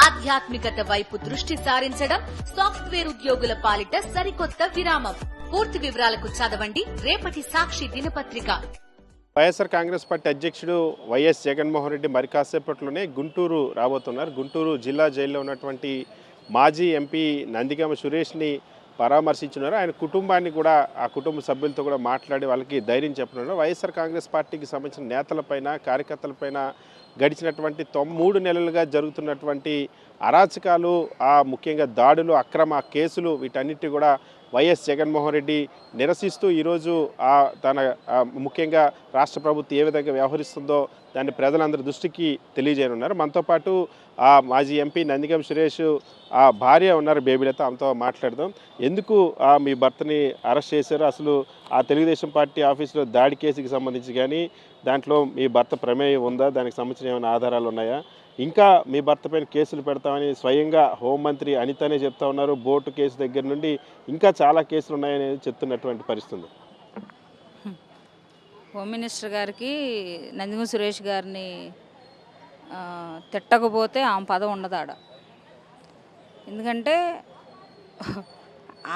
ఆధ్యాత్మికత వైపు దృష్టి సారించడం సాఫ్ట్వేర్ ఉద్యోగుల పాలిట సరికొత్త విరామం. పూర్తి వివరాలకు చదవండి రేపటి సాక్షి దినపత్రిక. వైఎస్ఆర్ కాంగ్రెస్ పార్టీ అధ్యక్షుడు వైఎస్ జగన్మోహన్ రెడ్డి మరి కాసేపట్లోనే గుంటూరు రాబోతున్నారు. గుంటూరు జిల్లా జైల్లో ఉన్నటువంటి మాజీ ఎంపీ నందిగామ సురేష్ని పరామర్శించున్నారు. ఆయన కుటుంబాన్ని కూడా, ఆ కుటుంబ సభ్యులతో కూడా మాట్లాడి వాళ్ళకి ధైర్యం చెప్పనున్నారు. వైఎస్ఆర్ కాంగ్రెస్ పార్టీకి సంబంధించిన నేతలపైన, కార్యకర్తలపైన గడిచినటువంటి 3 నెలలుగా జరుగుతున్నటువంటి అరాచకాలు, ముఖ్యంగా దాడులు, అక్రమ కేసులు, వీటన్నిటి కూడా వైఎస్ జగన్మోహన్ రెడ్డి నిరసిస్తూ ఈరోజు తన ముఖ్యంగా రాష్ట్ర ప్రభుత్వం ఏ విధంగా వ్యవహరిస్తుందో దాన్ని ప్రజలందరి దృష్టికి తెలియజేయనున్నారు. మనతో పాటు మాజీ ఎంపీ నందిగం సురేష్ భార్య ఉన్నారు, బేబీలతో. ఆమెతో మాట్లాడదాం. ఎందుకు మీ భర్తని అరెస్ట్ చేశారు, అసలు తెలుగుదేశం పార్టీ ఆఫీసులో దాడి కేసుకి సంబంధించి కానీ దాంట్లో మీ భర్త ప్రమేయం ఉందా, దానికి సంబంధించిన ఏమైనా ఆధారాలు ఉన్నాయా, ఇంకా మీ భర్త పైన కేసులు పెడతామని స్వయంగా హోంమంత్రి అనితనే చెప్తా ఉన్నారు. బోటు కేసు దగ్గర నుండి ఇంకా చాలా కేసులు ఉన్నాయని చెప్తున్నటువంటి పరిస్థితి. హోమ్ మినిస్టర్ గారికి నందిగం సురేష్ గారిని తిట్టకపోతే ఆమె పదం ఉండదు ఆడ. ఎందుకంటే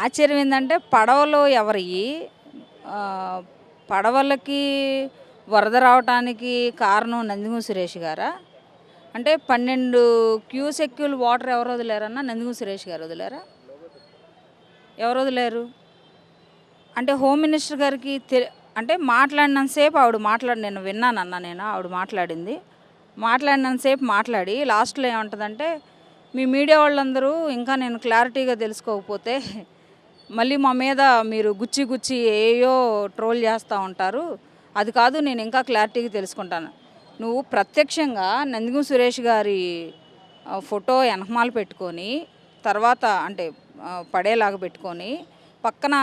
ఆశ్చర్యం ఏంటంటే పడవలో ఎవరివి, పడవలకి వరద రావటానికి కారణం నందిగం సురేష్ గారా? అంటే 12 క్యూసెక్కులు వాటర్ ఎవరు వదిలేరన్నా నందిగం సురేష్ గారు వదిలేరా? ఎవరు వదిలేరు? అంటే హోమ్ మినిస్టర్ గారికి అంటే మాట్లాడినంతసేపు ఆవిడ నేను విన్నానన్నా, ఆవిడ మాట్లాడినంతసేపు మాట్లాడి లాస్ట్లో ఏమంటుందంటే, మీ మీడియా వాళ్ళందరూ ఇంకా నేను క్లారిటీగా తెలుసుకోకపోతే మళ్ళీ మా మీద మీరు గుచ్చి ఏయో ట్రోల్ చేస్తూ ఉంటారు, అది కాదు, నేను ఇంకా క్లారిటీగా తెలుసుకుంటాను. నువ్వు ప్రత్యక్షంగా నందిగం సురేష్ గారి ఫోటో వెనకమాల పెట్టుకొని, తర్వాత అంటే పడేలాగా పెట్టుకొని, పక్కన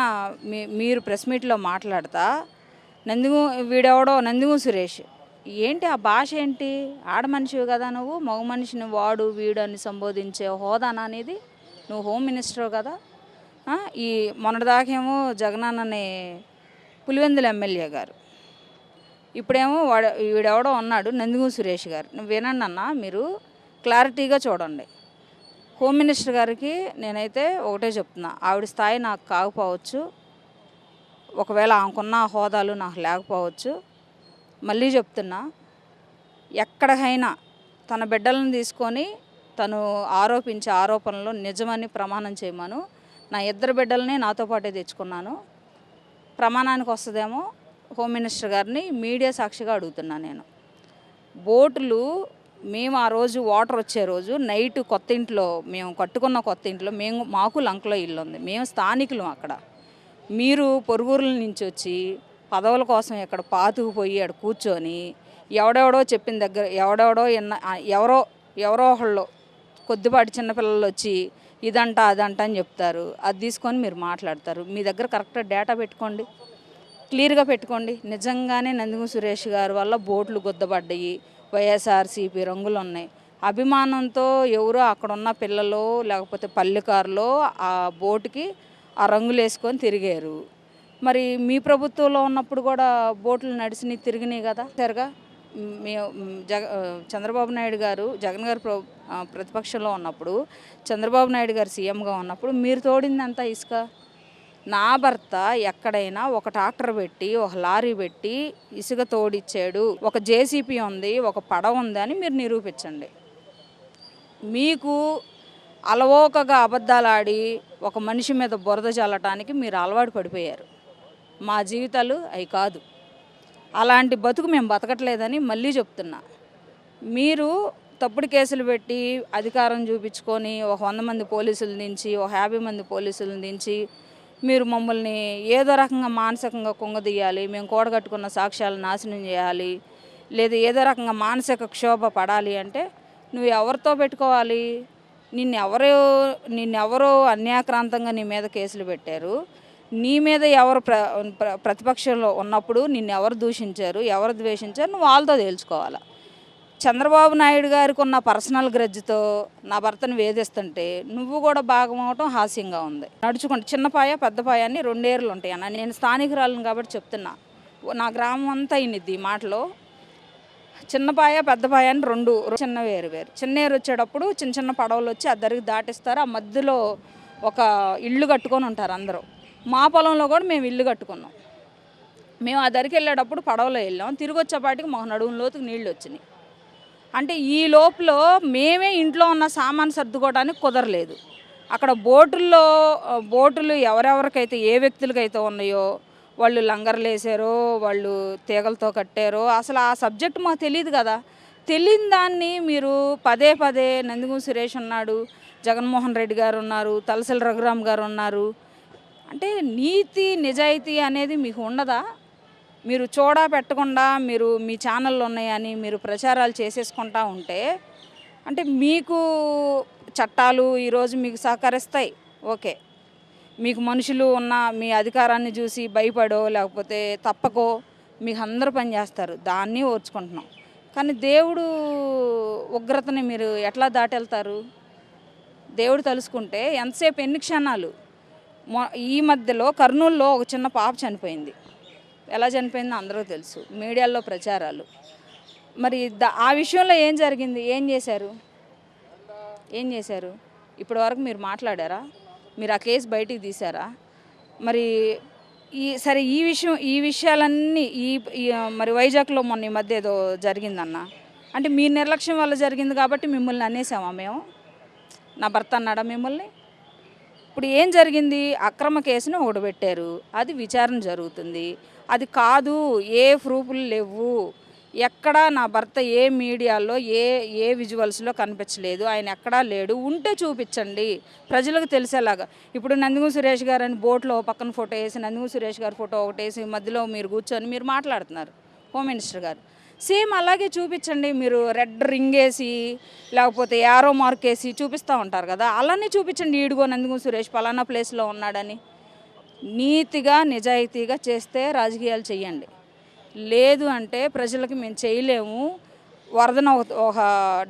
మీరు ప్రెస్ మీట్లో మాట్లాడతా వీడెవడో నందిగం సురేష్ ఏంటి, ఆ భాష ఏంటి? ఆడ మనిషివి కదా నువ్వు, మగ మనిషిని వాడు వీడు అని సంబోధించే హోదానా అనేది? నువ్వు హోమ్ మినిస్టర్ కదా. ఈ మొన్నటిదాకేమో జగనన్ననే పులివెందుల ఎమ్మెల్యే గారు, ఇప్పుడేమో వీడెవడో ఉన్నాడు నందిగం సురేష్ గారు. నువ్వు వినండి అన్న, మీరు క్లారిటీగా చూడండి. హోమ్ మినిస్టర్ గారికి నేనైతే ఒకటే చెప్తున్నా, ఆవిడ స్థాయి నాకు కాకపోవచ్చు, ఒకవేళ ఆమెకున్న హోదాలు నాకు లేకపోవచ్చు. మళ్ళీ చెప్తున్నా, ఎక్కడికైనా తన బిడ్డలను తీసుకొని తను ఆరోపించే ఆరోపణలు నిజమని ప్రమాణం చేయమను. నా 2 బిడ్డలని నాతో పాటే తెచ్చుకున్నాను, ప్రమాణానికి వస్తుందేమో హోమ్ మినిస్టర్ గారిని మీడియా సాక్షిగా అడుగుతున్నా నేను. బోటులు మేము ఆ రోజు వాటర్ వచ్చే రోజు నైట్ కొత్త ఇంట్లో, మేము కట్టుకున్న కొత్త ఇంట్లో, మాకు లంకలో ఇల్లు ఉంది, మేము స్థానికులు. అక్కడ మీరు పొరుగురుల నుంచి వచ్చి పదవుల కోసం ఇక్కడ పాతుకుపోయి అక్కడ కూర్చొని ఎవడెవడో చెప్పిన దగ్గర ఎవరో ఒకళ్ళు కొద్దిపాటి చిన్నపిల్లలు వచ్చి ఇదంట అదంట అని చెప్తారు, అది తీసుకొని మీరు మాట్లాడతారు. మీ దగ్గర కరెక్ట్గా డేటా పెట్టుకోండి, క్లియర్గా పెట్టుకోండి. నిజంగానే నందిగం సురేష్ గారి వల్ల బోట్లు గుద్దబడ్డాయి, వైఎస్ఆర్సీపీ రంగులు ఉన్నాయి. అభిమానంతో ఎవరో అక్కడున్న పిల్లలు లేకపోతే పల్లెకారులో ఆ బోటుకి ఆ రంగులు వేసుకొని తిరిగారు. మరి మీ ప్రభుత్వంలో ఉన్నప్పుడు కూడా బోట్లు నడిచినాయి, తిరిగినాయి కదా. సరిగా చంద్రబాబు నాయుడు గారు, జగన్ గారు ప్రతిపక్షంలో ఉన్నప్పుడు, చంద్రబాబు నాయుడు గారు సీఎంగా ఉన్నప్పుడు మీరు తోడింది అంతా ఇసుక. నా భర్త ఎక్కడైనా ఒక ట్రాక్టర్ పెట్టి, ఒక లారీ పెట్టి ఇసుక తోడిచ్చాడు, ఒక జేసీపీ ఉంది, ఒక పడవ ఉంది అని మీరు నిరూపించండి. మీకు అలవోకగా అబద్ధాలు ఆడి ఒక మనిషి మీద బురద చల్లటానికి మీరు అలవాటు పడిపోయారు. మా జీవితాలు అవి కాదు, అలాంటి బతుకు మేము బతకట్లేదని మళ్ళీ చెప్తున్నా. మీరు తప్పుడు కేసులు పెట్టి అధికారం చూపించుకొని ఒక 100 మంది పోలీసులు దించి, ఒక 50 మంది పోలీసులను దించి మీరు మమ్మల్ని ఏదో రకంగా మానసికంగా కుంగదీయాలి, మేము కూడగట్టుకున్న సాక్ష్యాలు నాశనం చేయాలి, లేదా ఏదో రకంగా మానసిక క్షోభ పడాలి అంటే నువ్వు ఎవరితో పెట్టుకోవాలి? నిన్నెవరో అన్యాక్రాంతంగా నీ మీద కేసులు పెట్టారు, నీ మీద ఎవరు ప్రతిపక్షంలో ఉన్నప్పుడు నిన్నెవరు దూషించారు, ఎవరు ద్వేషించారు, నువ్వు వాళ్ళతో తేల్చుకోవాలి. చంద్రబాబు నాయుడు గారికి ఉన్న పర్సనల్ గ్రడ్జ్తో నా భర్తను వేధిస్తుంటే నువ్వు కూడా భాగం అవటం హాస్యంగా ఉంది. నడుచుకుంటే చిన్నపాయ పెద్దపాయ అని 2 ఏర్లు ఉంటాయి అన్న. నేను స్థానికురాలను కాబట్టి చెప్తున్నా, నా గ్రామం అంతా ఇన్నిద్ది ఈ మాటలో. చిన్నపాయ పెద్దపాయ అని రెండు చిన్న వేరు వేరు. చిన్నేరు వచ్చేటప్పుడు చిన్న చిన్న పడవలు వచ్చి ఆ దరికి దాటిస్తారు. ఆ మధ్యలో ఒక ఇల్లు కట్టుకొని ఉంటారు అందరూ. మా పొలంలో కూడా మేము ఇల్లు కట్టుకున్నాం. మేము ఆ దరికి వెళ్ళేటప్పుడు పడవలో వెళ్ళాం. తిరిగి వచ్చేపాటికి మాకు నడుము లోతుకు నీళ్ళు వచ్చినాయి. అంటే ఈ లోపల మేమే ఇంట్లో ఉన్న సామాను సర్దుకోవడానికి కుదరలేదు. అక్కడ బోటులు ఎవరెవరికైతే ఏ వ్యక్తులకైతే ఉన్నాయో వాళ్ళు లంగర్లు వేసారో, వాళ్ళు తీగలతో కట్టారో, అసలు ఆ సబ్జెక్ట్ మాకు తెలియదు కదా. తెలియని దాన్ని మీరు పదే పదే నందిగం సురేష్ ఉన్నాడు, జగన్మోహన్ రెడ్డి గారు ఉన్నారు, తలసిల రఘురామ్ గారు ఉన్నారు అంటే నీతి నిజాయితీ అనేది మీకు ఉండదా? మీరు చూడా పెట్టకుండా మీరు మీ ఛానళ్ళు ఉన్నాయని మీరు ప్రచారాలు చేసేసుకుంటా ఉంటే అంటే మీకు చట్టాలు ఈరోజు మీకు సహకరిస్తాయి, ఓకే. మీకు మనుషులు ఉన్న మీ అధికారాన్ని చూసి భయపడో లేకపోతే తప్పకో మీకు అందరూ పనిచేస్తారు, దాన్ని ఓర్చుకుంటున్నాం. కానీ దేవుడు ఉగ్రతని మీరు ఎట్లా దాటెళ్తారు? దేవుడు తలుసుకుంటే ఎంతసేపు ఎన్ని క్షణాలు. ఈ మధ్యలో కర్నూలులో ఒక చిన్న పాప చనిపోయింది. ఎలా చనిపోయిందో అందరూ తెలుసు, మీడియాలో ప్రచారాలు. మరి ఆ విషయంలో ఏం జరిగింది? ఏం చేశారు? ఇప్పటి వరకు మీరు మాట్లాడారా? మీరు ఆ కేసు బయటికి తీశారా? మరి ఈ విషయాలన్నీ మరి వైజాగ్లో మొన్న ఈ మధ్య ఏదో జరిగిందన్న అంటే మీ నిర్లక్ష్యం వల్ల జరిగింది కాబట్టి మిమ్మల్ని అనేసామా మేము? నా భర్త అన్నాడా మిమ్మల్ని? ఇప్పుడు ఏం జరిగింది? అక్రమ కేసును ఒకటి పెట్టారు, అది విచారణ జరుగుతుంది. అది కాదు, ఏ ప్రూఫ్లు లేవు, ఎక్కడా నా భర్త ఏ మీడియాలో ఏ విజువల్స్లో కనిపించలేదు, ఆయన ఎక్కడా లేడు, ఉంటే చూపించండి ప్రజలకు తెలిసేలాగా. ఇప్పుడు నందిగం సురేష్ గారు అని బోట్లో పక్కన ఫోటో వేసి నందిగం సురేష్ గారు ఫోటో ఒకటి వేసి మధ్యలో మీరు కూర్చొని మీరు మాట్లాడుతున్నారు హోమ్ మినిస్టర్ గారు. సేమ్ అలాగే చూపించండి. మీరు రెడ్ రింగ్ వేసి లేకపోతే యారో మార్క్ వేసి చూపిస్తూ ఉంటారు కదా, అలానే చూపించండి. ఈడుగో నందిగం సురేష్ పలానా ప్లేస్లో ఉన్నాడని. నీతిగా నిజాయితీగా చేస్తే రాజకీయాలు చెయ్యండి. లేదు అంటే ప్రజలకు మేము చేయలేము, వరదను ఒక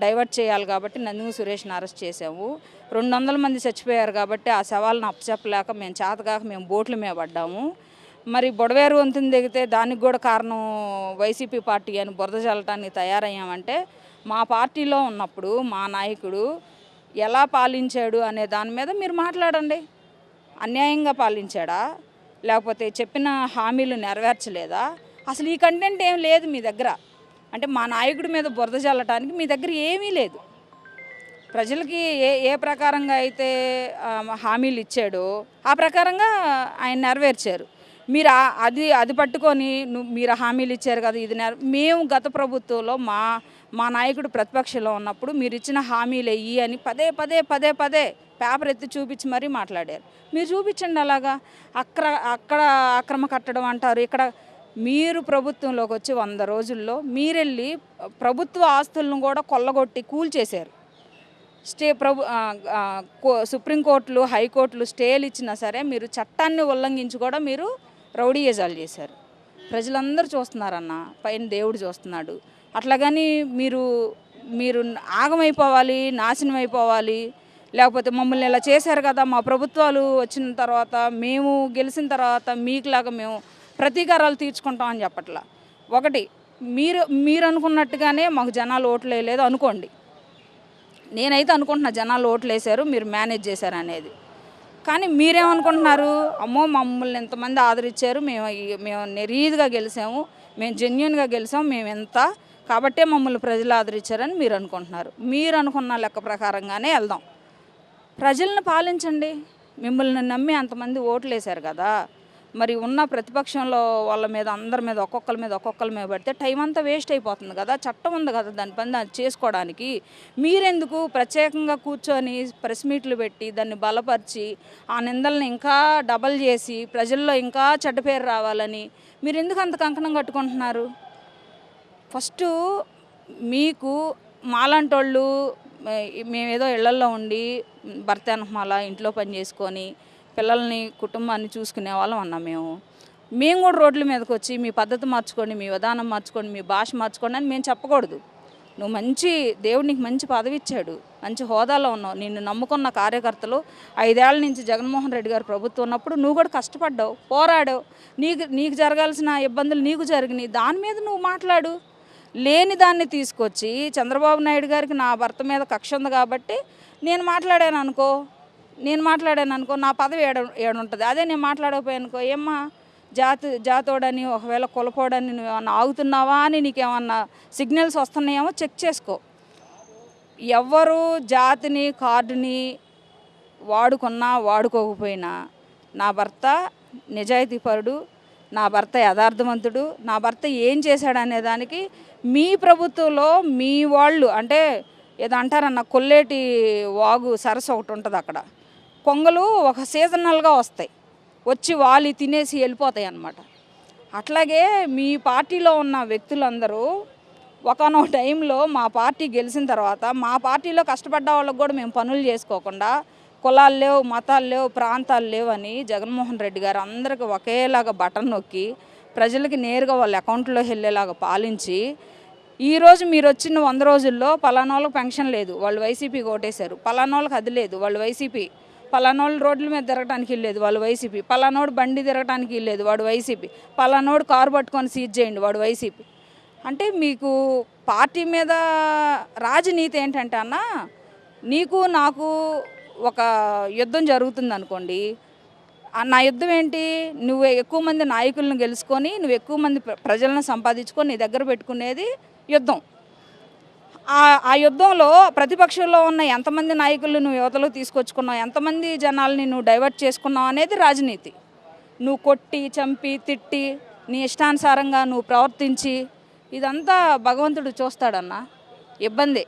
డైవర్ట్ చేయాలి కాబట్టి నందిగం సురేష్ని అరెస్ట్ చేసాము. 200 మంది చచ్చిపోయారు కాబట్టి ఆ శవాలను అప్పచెప్పలేక మేము చేతగాక మేము బోట్ల మీద పడ్డాము. మరి బొడవేరు వంతుని దిగితే దానికి కూడా కారణం వైసీపీ పార్టీ అని బురద చల్లటానికి తయారయ్యామంటే మా పార్టీలో ఉన్నప్పుడు మా నాయకుడు ఎలా పాలించాడు అనే దాని మీద మీరు మాట్లాడండి. అన్యాయంగా పాలించాడా లేకపోతే చెప్పిన హామీలు నెరవేర్చలేదా? అసలు ఈ కంటెంట్ ఏం లేదు మీ దగ్గర. అంటే మా నాయకుడి మీద బురద చల్లటానికి మీ దగ్గర ఏమీ లేదు. ప్రజలకి ఏ ప్రకారంగా అయితే హామీలు ఇచ్చాడో ఆ ప్రకారంగా ఆయన నెరవేర్చారు. మీరు అది పట్టుకొని మీరు హామీలు ఇచ్చారు కదా, ఇది మేము గత ప్రభుత్వంలో మా నాయకుడు ప్రతిపక్షంలో ఉన్నప్పుడు మీరు ఇచ్చిన హామీలు వెయ్యి అని పదే పేపర్ ఎత్తి చూపించి మరీ మాట్లాడారు. మీరు చూపించండి. అలాగా అక్కడ అక్రమ కట్టడం అంటారు, ఇక్కడ మీరు ప్రభుత్వంలోకి వచ్చి 100 రోజుల్లో మీరెళ్ళి ప్రభుత్వ ఆస్తులను కూడా కొల్లగొట్టి కూల్చేశారు. సుప్రీంకోర్టులు హైకోర్టులు స్టేలు ఇచ్చినా సరే మీరు చట్టాన్ని ఉల్లంఘించి కూడా మీరు రౌడీయేజాలు చేశారు. ప్రజలందరూ చూస్తున్నారన్న, పైన దేవుడు చూస్తున్నాడు. అట్లాగని మీరు ఆగమైపోవాలి, నాశనం అయిపోవాలి, లేకపోతే మమ్మల్ని ఇలా చేశారు కదా, మా ప్రభుత్వాలు వచ్చిన తర్వాత మేము గెలిచిన తర్వాత మీకులాగా మేము ప్రతీకారాలు తీర్చుకుంటామని చెప్పట్లా. ఒకటి మీరు అనుకున్నట్టుగానే మాకు జనాలు ఓట్లు వేయలేదు అనుకోండి. నేనైతే అనుకుంటున్నా జనాలు ఓట్లు వేశారు, మీరు మేనేజ్ చేశారు అనేది. కానీ మీరేమనుకుంటున్నారు? అమ్మో మమ్మల్ని ఎంతమంది ఆదరించారు, మేము నిరీదిగా గెలిచాము, మేము జెన్యున్గా గెలిచాము, మేము ఎంత కాబట్టే మమ్మల్ని ప్రజలు ఆదరించారని మీరు అనుకుంటున్నారు. మీరు అనుకున్న లెక్క ప్రకారంగానే వెళ్దాం. ప్రజలను పాలించండి. మిమ్మల్ని నమ్మి అంతమంది ఓట్లు వేశారు కదా, మరి ఉన్న ప్రతిపక్షంలో వాళ్ళ మీద అందరి మీద ఒక్కొక్కరి మీద పడితే టైం అంతా వేస్ట్ అయిపోతుంది కదా. చట్టం ఉంది కదా దాని పని అది చేసుకోవడానికి. మీరెందుకు ప్రత్యేకంగా కూర్చొని ప్రెస్ మీట్లు పెట్టి దాన్ని బలపరిచి ఆ నిందల్ని ఇంకా డబల్ చేసి ప్రజల్లో ఇంకా చెడ్డ పేరు రావాలని మీరు ఎందుకు అంత కంకణం కట్టుకుంటున్నారు? ఫస్ట్ మీకు మాలాంటి వాళ్ళు మేమేదో ఇళ్లల్లో ఉండి భర్త అనమాల ఇంట్లో పని చేసుకొని పిల్లల్ని కుటుంబాన్ని చూసుకునే వాళ్ళం అన్నాం. మేము కూడా రోడ్ల మీదకి వచ్చి మీ పద్ధతి మార్చుకోండి, మీ విధానం మార్చుకోండి, మీ భాష మార్చుకోండి అని మేము చెప్పకూడదు. నువ్వు దేవుడు నీకు మంచి పదవి ఇచ్చాడు, మంచి హోదాలో ఉన్నావు. నిన్ను నమ్ముకున్న కార్యకర్తలు 5 ఏళ్ల నుంచి జగన్మోహన్ రెడ్డి గారు ప్రభుత్వం ఉన్నప్పుడు నువ్వు కూడా కష్టపడ్డావు, పోరాడావు. నీకు జరగాల్సిన ఇబ్బందులు నీకు జరిగినాయి, దాని మీద నువ్వు మాట్లాడు. లేని దాన్ని తీసుకొచ్చి చంద్రబాబు నాయుడు గారికి నా భర్త మీద కక్ష ఉంది కాబట్టి నేను మాట్లాడాను అనుకో నా పదవి ఏడుంటుంది. అదే నేను మాట్లాడకపోయాను అనుకో, ఏమ్మా జాతోడని ఒకవేళ కులపోడని నువ్వు ఏమన్నా ఆగుతున్నావా అని నీకేమన్నా సిగ్నల్స్ వస్తున్నాయేమో చెక్ చేసుకో. ఎవరు జాతిని కార్డుని వాడుకున్నా వాడుకోకపోయినా నా భర్త నిజాయితీపరుడు, నా భర్త యథార్థవంతుడు, నా భర్త ఏం చేశాడనే దానికి మీ ప్రభుత్వంలో మీ వాళ్ళు అంటే ఏదో అంటారన్న కొల్లేటి వాగు సరస్సు ఒకటి ఉంటుంది, అక్కడ కొంగలు ఒక సీజనల్గా వస్తాయి, వచ్చి వాళ్ళు తినేసి వెళ్ళిపోతాయి అన్నమాట. అట్లాగే మీ పార్టీలో ఉన్న వ్యక్తులందరూ ఒకనొక టైంలో మా పార్టీ గెలిచిన తర్వాత మా పార్టీలో కష్టపడ్డ వాళ్ళకు కూడా మేము పనులు చేసుకోకుండా కులాలు లేవు, మతాలు లేవు, ప్రాంతాలు లేవు అని జగన్మోహన్ రెడ్డి గారు అందరికీ ఒకేలాగా బటన్ నొక్కి ప్రజలకి నేరుగా వాళ్ళ అకౌంట్లో వెళ్ళేలాగా పాలించి ఈరోజు మీరు వచ్చిన 100 రోజుల్లో పలానోళ్ళకి పెన్షన్ లేదు, వాళ్ళు వైసీపీకి ఓటేశారు, పలానోళ్ళకి అది లేదు, వాళ్ళు వైసీపీ, పలానోళ్ళు రోడ్ల మీద తిరగడానికి వెళ్ళలేదు, వాళ్ళు వైసీపీ, పలానోడు బండి తిరగడానికి వెళ్ళలేదు, వాడు వైసీపీ, పలానోడు కారు పట్టుకొని సీజ్ చేయండి, వాడు వైసీపీ. అంటే మీకు పార్టీ మీద రాజనీతి ఏంటంటే అన్న, నీకు నాకు ఒక యుద్ధం జరుగుతుంది అనుకోండి, నా యుద్ధం ఏంటి, నువ్వు ఎక్కువ మంది నాయకులను గెలుచుకొని నువ్వు ఎక్కువ మంది ప్రజలను సంపాదించుకొని నీ దగ్గర పెట్టుకునేది యుద్ధం. ఆ యుద్ధంలో ప్రతిపక్షంలో ఉన్న ఎంతమంది నాయకులు నువ్వు యువతలో తీసుకొచ్చుకున్నావు, ఎంతమంది జనాల్ని నువ్వు డైవర్ట్ చేసుకున్నావు అనేది రాజనీతి. నువ్వు కొట్టి చంపి తిట్టి నీ ఇష్టానుసారంగా నువ్వు ప్రవర్తించి ఇదంతా భగవంతుడు చూస్తాడన్న, ఇబ్బంది.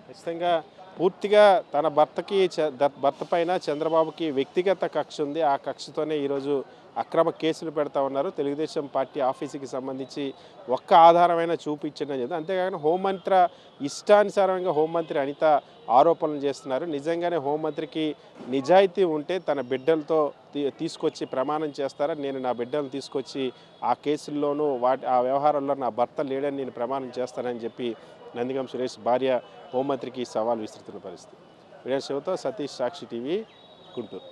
ఖచ్చితంగా పూర్తిగా తన భర్త పైన చంద్రబాబుకి వ్యక్తిగత కక్ష ఉంది. ఆ కక్షతోనే ఈరోజు అక్రమ కేసులు పెడతా ఉన్నారు. తెలుగుదేశం పార్టీ ఆఫీసుకి సంబంధించి ఒక్క ఆధారమైన చూపించడం లేదు. అంతేకాకుండా హోంమంత్రి ఇష్టానుసారంగా హోంమంత్రి అనిత ఆరోపణలు చేస్తున్నారు. నిజంగానే హోంమంత్రికి నిజాయితీ ఉంటే తన బిడ్డలతో తీసుకొచ్చి ప్రమాణం చేస్తారా, నేను నా బిడ్డలను తీసుకొచ్చి ఆ కేసుల్లోనూ ఆ వ్యవహారంలో నా భర్త లేడని నేను ప్రమాణం చేస్తానని చెప్పి నందిగం సురేష్ భార్య హోంమంత్రికి సవాల్ విసురుతున్న పరిస్థితి. వీడియో శివతో సతీష్, సాక్షి టీవీ, గుంటూరు.